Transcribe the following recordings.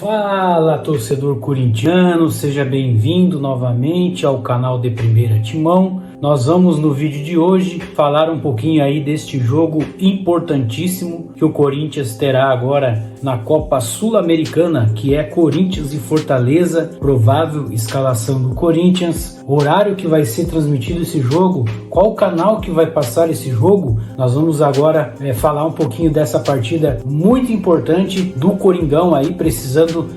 Fala, torcedor corintiano, seja bem-vindo novamente ao canal de Primeira Timão. Nós vamos no vídeo de hoje falar um pouquinho aí deste jogo importantíssimo que o Corinthians terá agora na Copa Sul-Americana, que é Corinthians e Fortaleza, provável escalação do Corinthians, horário que vai ser transmitido esse jogo, qual canal que vai passar esse jogo. Nós vamos agora falar um pouquinho dessa partida muito importante do Coringão aí, precisando,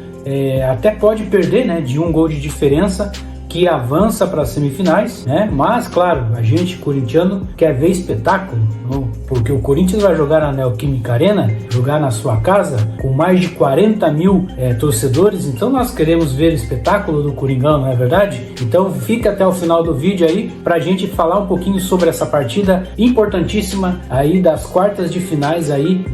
até pode perder, né, de um gol de diferença, que avança para as semifinais, né? Mas, claro, a gente corintiano quer ver espetáculo, porque o Corinthians vai jogar na Neoquímica Arena, jogar na sua casa, com mais de 40 mil torcedores, então nós queremos ver espetáculo do Coringão, não é verdade? Então fica até o final do vídeo aí para a gente falar um pouquinho sobre essa partida importantíssima aí das quartas de finais aí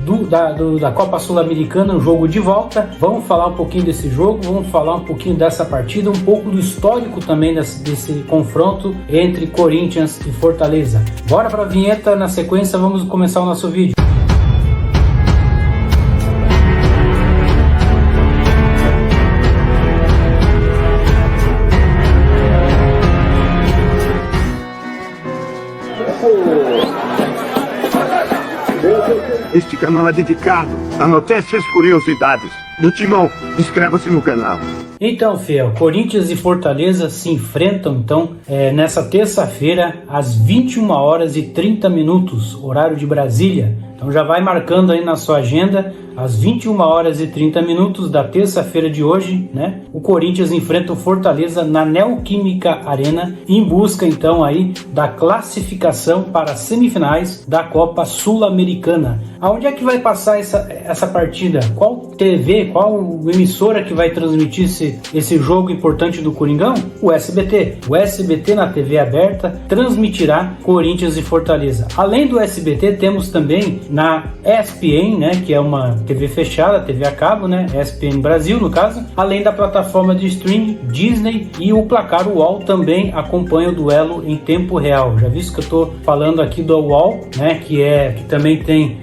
da Copa Sul-Americana, um jogo de volta. Vamos falar um pouquinho desse jogo, vamos falar um pouquinho dessa partida, um pouco do histórico também desse confronto entre Corinthians e Fortaleza. Bora para a vinheta, na sequência vamos começar o nosso vídeo. Este canal é dedicado a notícias e curiosidades do Timão. Inscreva-se no canal. Então, fiel, Corinthians e Fortaleza se enfrentam então nessa terça-feira às 21h30, horário de Brasília. Então já vai marcando aí na sua agenda, às 21h30 da terça-feira de hoje, né? O Corinthians enfrenta o Fortaleza na Neoquímica Arena em busca então aí da classificação para as semifinais da Copa Sul-Americana. Aonde é que vai passar essa partida? Qual TV, qual emissora que vai transmitir esse jogo importante do Coringão? O SBT. O SBT na TV aberta transmitirá Corinthians e Fortaleza. Além do SBT, temos também na ESPN, né, que é uma TV fechada, TV a cabo, né, ESPN Brasil no caso, além da plataforma de streaming Disney, e o Placar UOL também acompanha o duelo em tempo real. Já visto que eu estou falando aqui do UOL, né, que também tem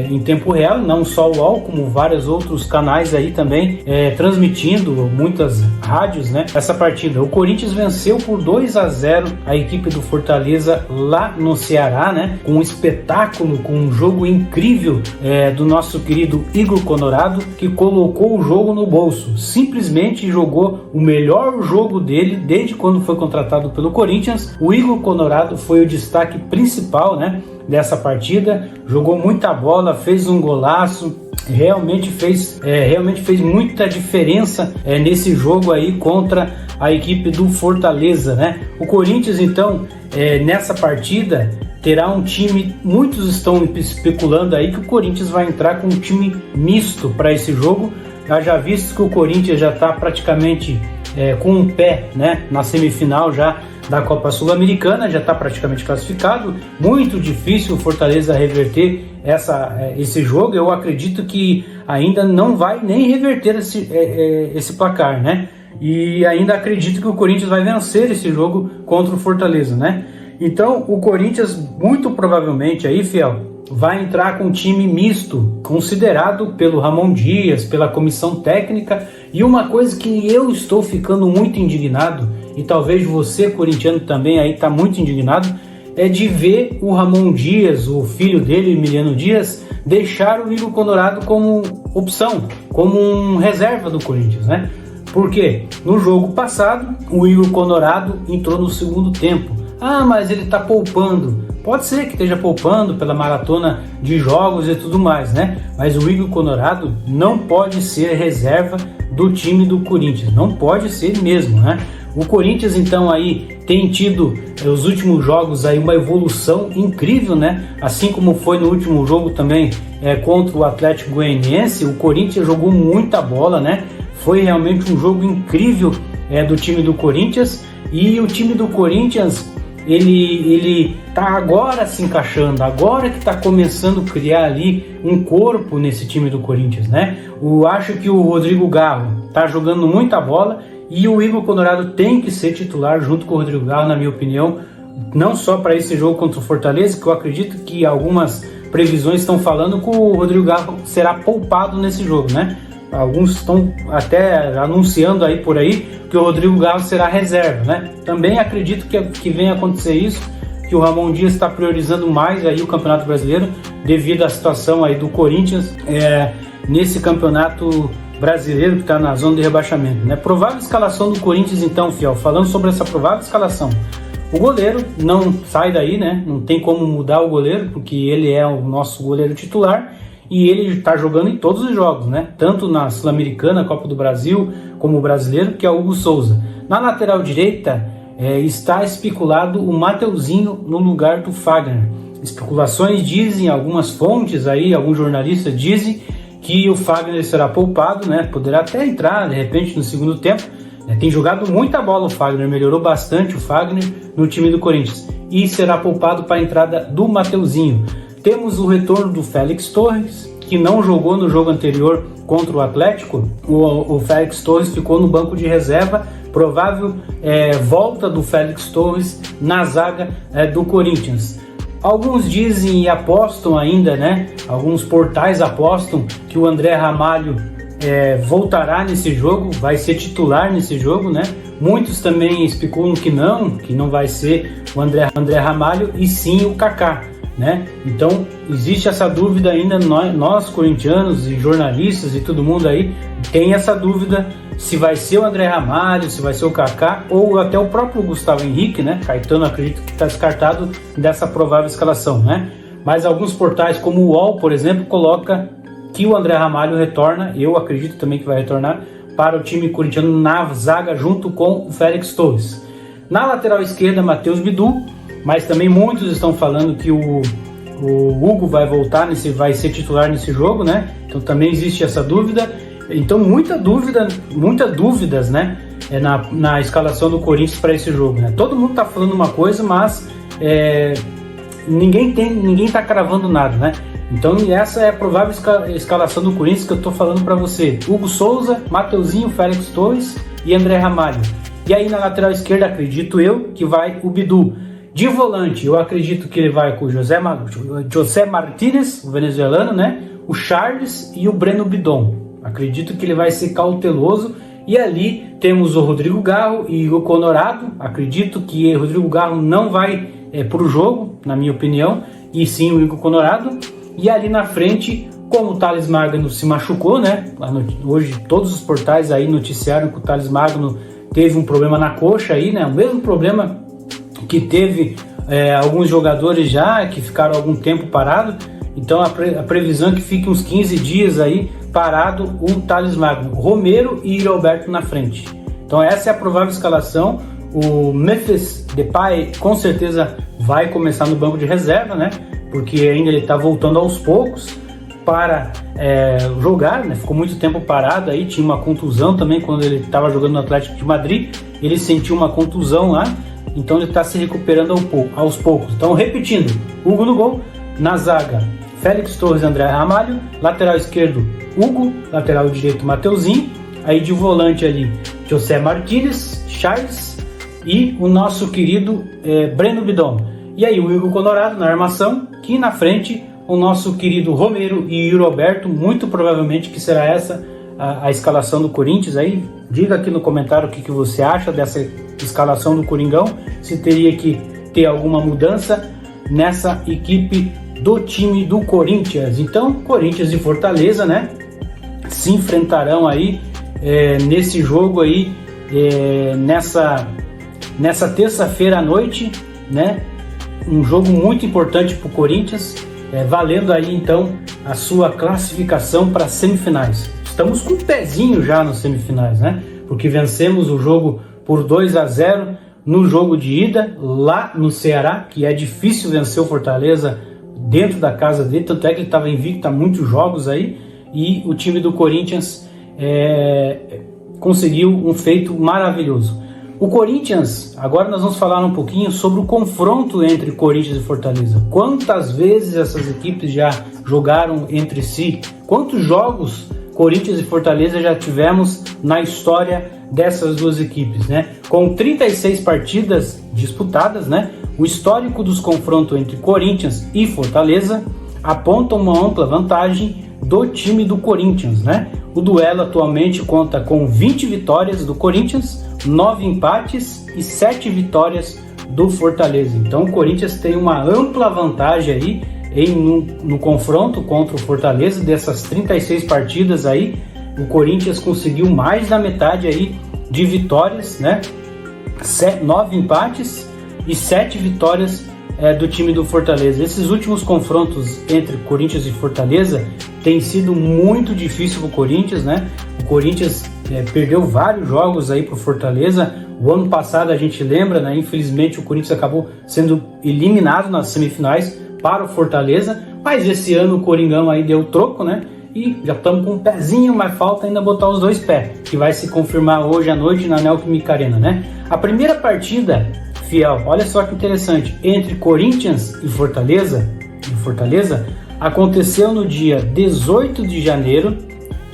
em tempo real, não só o UOL, como vários outros canais aí também transmitindo, muitas rádios, né, essa partida. O Corinthians venceu por 2-0 a equipe do Fortaleza lá no Ceará, né, com um espetáculo, com um jogo incrível do nosso querido Igor Conorado, que colocou o jogo no bolso, simplesmente jogou o melhor jogo dele desde quando foi contratado pelo Corinthians. O Igor Conorado foi o destaque principal, né, dessa partida, jogou muita bola, fez um golaço, realmente fez muita diferença nesse jogo aí contra a equipe do Fortaleza, né? O Corinthians então nessa partida terá um time, muitos estão especulando aí que o Corinthians vai entrar com um time misto para esse jogo. Já visto que o Corinthians já está praticamente com um pé, né, na semifinal já da Copa Sul-Americana, já está praticamente classificado. Muito difícil o Fortaleza reverter esse jogo. Eu acredito que ainda não vai nem reverter esse placar, né? E ainda acredito que o Corinthians vai vencer esse jogo contra o Fortaleza, né? Então o Corinthians muito provavelmente aí, fiel, vai entrar com um time misto, considerado pelo Ramon Dias, pela comissão técnica. E uma coisa que eu estou ficando muito indignado, e talvez você, corintiano, também aí está muito indignado, é de ver o Ramon Dias, o filho dele, Emiliano Dias, deixar o Igor Conorado como opção, como um reserva do Corinthians, né? Porque no jogo passado, o Igor Conorado entrou no segundo tempo. Ah, mas ele está poupando. Pode ser que esteja poupando pela maratona de jogos e tudo mais, né? Mas o Igor Conorado não pode ser reserva do time do Corinthians. Não pode ser mesmo, né? O Corinthians, então, aí tem tido os últimos jogos aí uma evolução incrível, né? Assim como foi no último jogo também contra o Atlético Goianiense, o Corinthians jogou muita bola, né? Foi realmente um jogo incrível do time do Corinthians. E o time do Corinthians, ele tá agora se encaixando, agora que tá começando a criar ali um corpo nesse time do Corinthians, né? Acho que o Rodrigo Garro tá jogando muita bola e o Igor Conorado tem que ser titular junto com o Rodrigo Garro, na minha opinião, não só para esse jogo contra o Fortaleza, que eu acredito que algumas previsões estão falando que o Rodrigo Garro será poupado nesse jogo, né? Alguns estão até anunciando aí por aí que o Rodrigo Garro será reserva, né? Também acredito que venha acontecer isso, que o Ramon Dias está priorizando mais aí o Campeonato Brasileiro devido à situação aí do Corinthians nesse Campeonato Brasileiro que está na zona de rebaixamento, né? Provável escalação do Corinthians então, Fiel, falando sobre essa provável escalação. O goleiro não sai daí, né? Não tem como mudar o goleiro, porque ele é o nosso goleiro titular e ele está jogando em todos os jogos, né? Tanto na Sul-Americana, Copa do Brasil, como o brasileiro, que é o Hugo Souza. Na lateral direita está especulado o Mateuzinho no lugar do Fagner. Especulações dizem, algumas fontes aí, alguns jornalistas dizem que o Fagner será poupado, né? Poderá até entrar de repente no segundo tempo. Tem jogado muita bola o Fagner, melhorou bastante o Fagner no time do Corinthians e será poupado para a entrada do Mateuzinho. Temos o retorno do Félix Torres, que não jogou no jogo anterior contra o Atlético. O Félix Torres ficou no banco de reserva, provável volta do Félix Torres na zaga do Corinthians. Alguns dizem e apostam ainda, né? Alguns portais apostam que o André Ramalho voltará nesse jogo, vai ser titular nesse jogo, né? Muitos também especulam que não vai ser o André Ramalho e sim o Kaká, né? Então existe essa dúvida ainda, nós corintianos e jornalistas e todo mundo aí tem essa dúvida se vai ser o André Ramalho, se vai ser o Kaká ou até o próprio Gustavo Henrique, né? Caetano acredito que está descartado dessa provável escalação, né? Mas alguns portais como o UOL, por exemplo, coloca que o André Ramalho retorna, eu acredito também que vai retornar para o time corintiano na zaga junto com o Félix Torres. Na lateral esquerda, Matheus Bidu, mas também muitos estão falando que o Hugo vai voltar, vai ser titular nesse jogo, né? Então também existe essa dúvida. Então muitas dúvidas, né? Na escalação do Corinthians para esse jogo, né? Todo mundo está falando uma coisa, mas ninguém está cravando nada, né? Então essa é a provável escalação do Corinthians que eu estou falando para você. Hugo Souza, Mateuzinho, Félix Torres e André Ramalho. E aí na lateral esquerda acredito eu que vai o Bidu. De volante eu acredito que ele vai com o José Martínez, o venezuelano, né? O Charles e o Breno Bidon. Acredito que ele vai ser cauteloso. E ali temos o Rodrigo Garro e o Honorado. Acredito que o Rodrigo Garro não vai para o jogo, na minha opinião, e sim o Igor Honorado. E ali na frente, como o Thales Magno se machucou, né? Hoje todos os portais aí noticiaram que o Thales Magno teve um problema na coxa aí, né? O mesmo problema que teve alguns jogadores já, que ficaram algum tempo parado. Então a previsão é que fique uns 15 dias aí parado o Thales Magno, Romero e Roberto na frente. Então essa é a provável escalação. O Memphis Depay com certeza vai começar no banco de reserva, né? Porque ainda ele está voltando aos poucos para jogar, né? Ficou muito tempo parado aí, tinha uma contusão também quando ele estava jogando no Atlético de Madrid, ele sentiu uma contusão lá, então ele está se recuperando aos poucos. Então repetindo, Hugo no gol, na zaga Félix Torres e André Ramalho, lateral esquerdo Hugo, lateral direito Mateuzinho, aí de volante ali José Martínez, Charles e o nosso querido Breno Bidon. E aí o Igor Honorado na armação, que na frente o nosso querido Romero e Roberto, muito provavelmente que será essa a escalação do Corinthians. Aí diga aqui no comentário o que você acha dessa escalação do Coringão, se teria que ter alguma mudança nessa equipe do time do Corinthians. Então Corinthians e Fortaleza, né, se enfrentarão aí nesse jogo aí nessa terça-feira à noite, né? Um jogo muito importante para o Corinthians, valendo aí então a sua classificação para as semifinais. Estamos com um pezinho já nas semifinais, né? Porque vencemos o jogo por 2-0 no jogo de ida lá no Ceará, que é difícil vencer o Fortaleza dentro da casa dele, tanto é que ele estava invicto a muitos jogos aí, e o time do Corinthians conseguiu um feito maravilhoso. O Corinthians, agora nós vamos falar um pouquinho sobre o confronto entre Corinthians e Fortaleza. Quantas vezes essas equipes já jogaram entre si? Quantos jogos Corinthians e Fortaleza já tivemos na história dessas duas equipes, né? Com 36 partidas disputadas, né? O histórico dos confrontos entre Corinthians e Fortaleza aponta uma ampla vantagem do time do Corinthians, né? O duelo atualmente conta com 20 vitórias do Corinthians, 9 empates e 7 vitórias do Fortaleza. Então o Corinthians tem uma ampla vantagem aí no confronto contra o Fortaleza. Dessas 36 partidas aí, o Corinthians conseguiu mais da metade aí de vitórias, né? 9 empates e 7 vitórias do time do Fortaleza. Esses últimos confrontos entre Corinthians e Fortaleza tem sido muito difícil para o Corinthians, né? O Corinthians perdeu vários jogos aí para o Fortaleza. O ano passado a gente lembra, né? Infelizmente o Corinthians acabou sendo eliminado nas semifinais para o Fortaleza, mas esse ano o Coringão aí deu troco, né? E já estamos com um pezinho, mas falta ainda botar os 2 pés, que vai se confirmar hoje à noite na Neoquímica Arena, né? A primeira partida, Fiel, olha só que interessante, entre Corinthians e Fortaleza, aconteceu no dia 18 de janeiro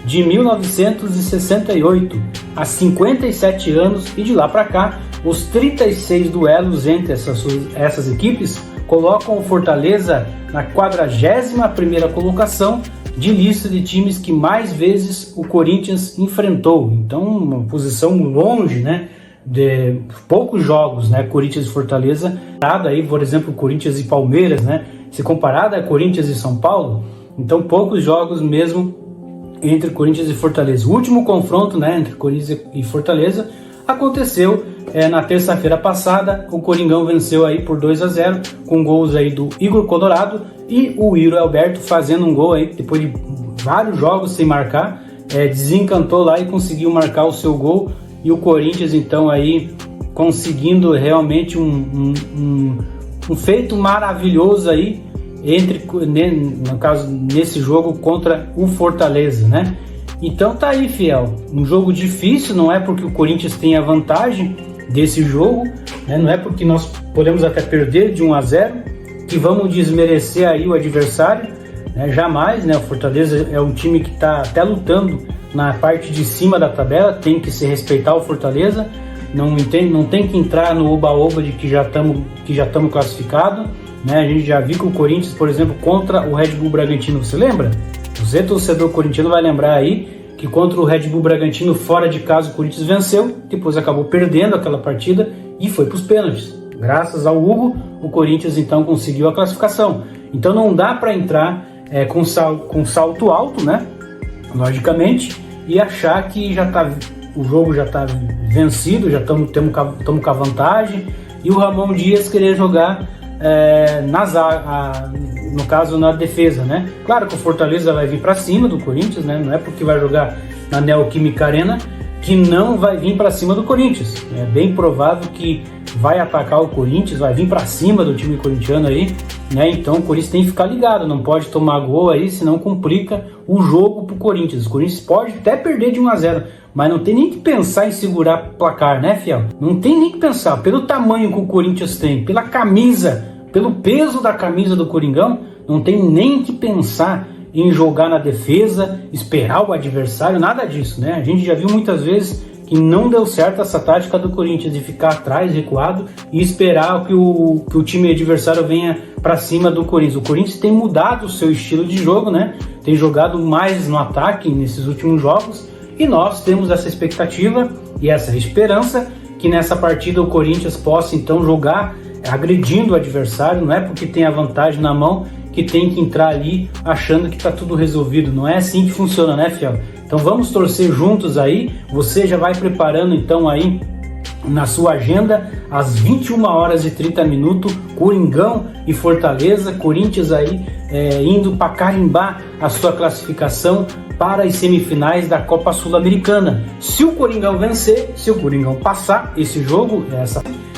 de 1968, há 57 anos, e de lá para cá, os 36 duelos entre essas equipes colocam o Fortaleza na 41ª colocação de lista de times que mais vezes o Corinthians enfrentou. Então, uma posição longe, né, de poucos jogos, né, Corinthians e Fortaleza, aí, por exemplo, Corinthians e Palmeiras, né, se comparado a Corinthians e São Paulo, então poucos jogos mesmo entre Corinthians e Fortaleza. O último confronto, né, entre Corinthians e Fortaleza aconteceu na terça-feira passada. O Coringão venceu aí por 2-0 com gols aí do Igor Colorado e o Iro Alberto fazendo um gol aí depois de vários jogos sem marcar, desencantou lá e conseguiu marcar o seu gol, e o Corinthians então aí conseguindo realmente um feito maravilhoso aí no caso nesse jogo contra o Fortaleza, né? Então tá aí, Fiel, um jogo difícil, não é porque o Corinthians tem a vantagem desse jogo, né? Não é porque nós podemos até perder de 1-0 que vamos desmerecer aí o adversário, né? Jamais, né? O Fortaleza é um time que está até lutando na parte de cima da tabela, tem que se respeitar o Fortaleza, não tem que entrar no oba-oba de que já estamos classificados, né? A gente já viu que o Corinthians, por exemplo, contra o Red Bull Bragantino, você lembra? Você, torcedor corintiano, vai lembrar aí que contra o Red Bull Bragantino, fora de casa, o Corinthians venceu, depois acabou perdendo aquela partida e foi para os pênaltis. Graças ao Hugo, o Corinthians então conseguiu a classificação. Então não dá para entrar com salto alto, né? Logicamente, e achar que o jogo já está vencido, já estamos com a vantagem, e o Ramon Dias querer jogar no caso na defesa, né? Claro que o Fortaleza vai vir para cima do Corinthians, né? Não é porque vai jogar na Neoquímica Arena que não vai vir para cima do Corinthians. É bem provável que vai atacar o Corinthians, vai vir para cima do time corintiano aí, né? Então o Corinthians tem que ficar ligado, não pode tomar gol aí, senão complica o jogo pro Corinthians. O Corinthians pode até perder de 1-0, mas não tem nem que pensar em segurar placar, né, Fiel? Não tem nem que pensar, pelo tamanho que o Corinthians tem, pela camisa, pelo peso da camisa do Coringão, não tem nem que pensar em jogar na defesa, esperar o adversário, nada disso, né? A gente já viu muitas vezes que não deu certo essa tática do Corinthians de ficar atrás, recuado, e esperar que o time adversário venha para cima do Corinthians. O Corinthians tem mudado o seu estilo de jogo, né? Tem jogado mais no ataque nesses últimos jogos, e nós temos essa expectativa e essa esperança que nessa partida o Corinthians possa então jogar agredindo o adversário. Não é porque tem a vantagem na mão que tem que entrar ali achando que está tudo resolvido. Não é assim que funciona, né, Fiel? Então vamos torcer juntos aí. Você já vai preparando então aí na sua agenda às 21h30, Coringão e Fortaleza. Corinthians aí indo para carimbar a sua classificação para as semifinais da Copa Sul-Americana. Se o Coringão vencer, se o Coringão passar esse jogo,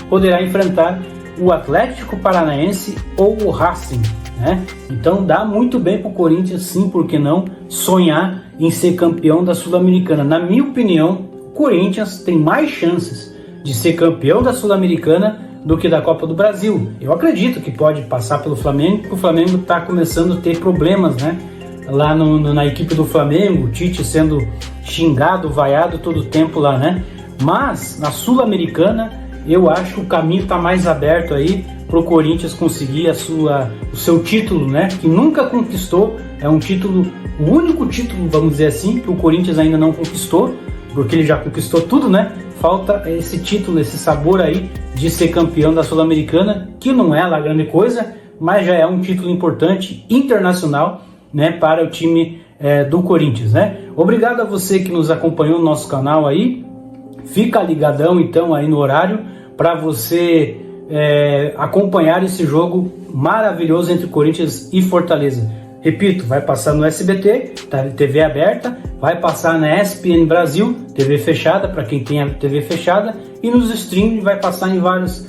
poderá enfrentar o Atlético Paranaense ou o Racing, né? Então dá muito bem para o Corinthians, sim, por que não sonhar em ser campeão da Sul-Americana. Na minha opinião, o Corinthians tem mais chances de ser campeão da Sul-Americana do que da Copa do Brasil. Eu acredito que pode passar pelo Flamengo, porque o Flamengo está começando a ter problemas, né? Lá na equipe do Flamengo, o Tite sendo xingado, vaiado todo o tempo lá, né? Mas na Sul-Americana eu acho que o caminho está mais aberto aí pro Corinthians conseguir o seu título, né? Que nunca conquistou, é um título, o único título, vamos dizer assim, que o Corinthians ainda não conquistou, porque ele já conquistou tudo, né? Falta esse título, esse sabor aí de ser campeão da Sul-Americana, que não é lá grande coisa, mas já é um título importante, internacional, né? Para o time do Corinthians, né? Obrigado a você que nos acompanhou no nosso canal aí. Fica ligadão então aí no horário para você acompanhar esse jogo maravilhoso entre Corinthians e Fortaleza. Repito, vai passar no SBT, tá, TV aberta, vai passar na ESPN Brasil, TV fechada para quem tem a TV fechada, e nos streams vai passar em vários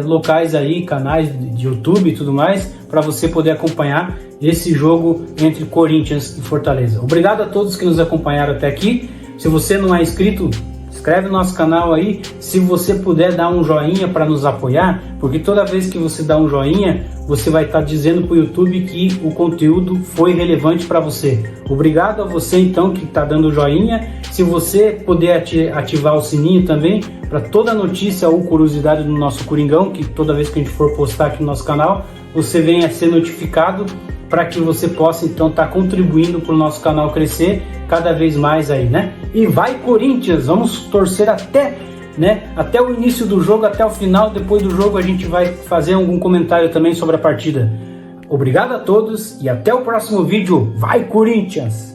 locais aí, canais de YouTube e tudo mais, para você poder acompanhar esse jogo entre Corinthians e Fortaleza. Obrigado a todos que nos acompanharam até aqui. Se você não é inscrito, inscreve no nosso canal aí. Se você puder dar um joinha para nos apoiar, porque toda vez que você dá um joinha, você vai estar dizendo para o YouTube que o conteúdo foi relevante para você. Obrigado a você então que está dando joinha. Se você puder ativar o sininho também, para toda notícia ou curiosidade do nosso Coringão, que toda vez que a gente for postar aqui no nosso canal, você venha a ser notificado, para que você possa então estar contribuindo para o nosso canal crescer cada vez mais aí, né? E vai Corinthians, vamos torcer até o início do jogo, até o final. Depois do jogo a gente vai fazer algum comentário também sobre a partida. Obrigado a todos e até o próximo vídeo. Vai Corinthians!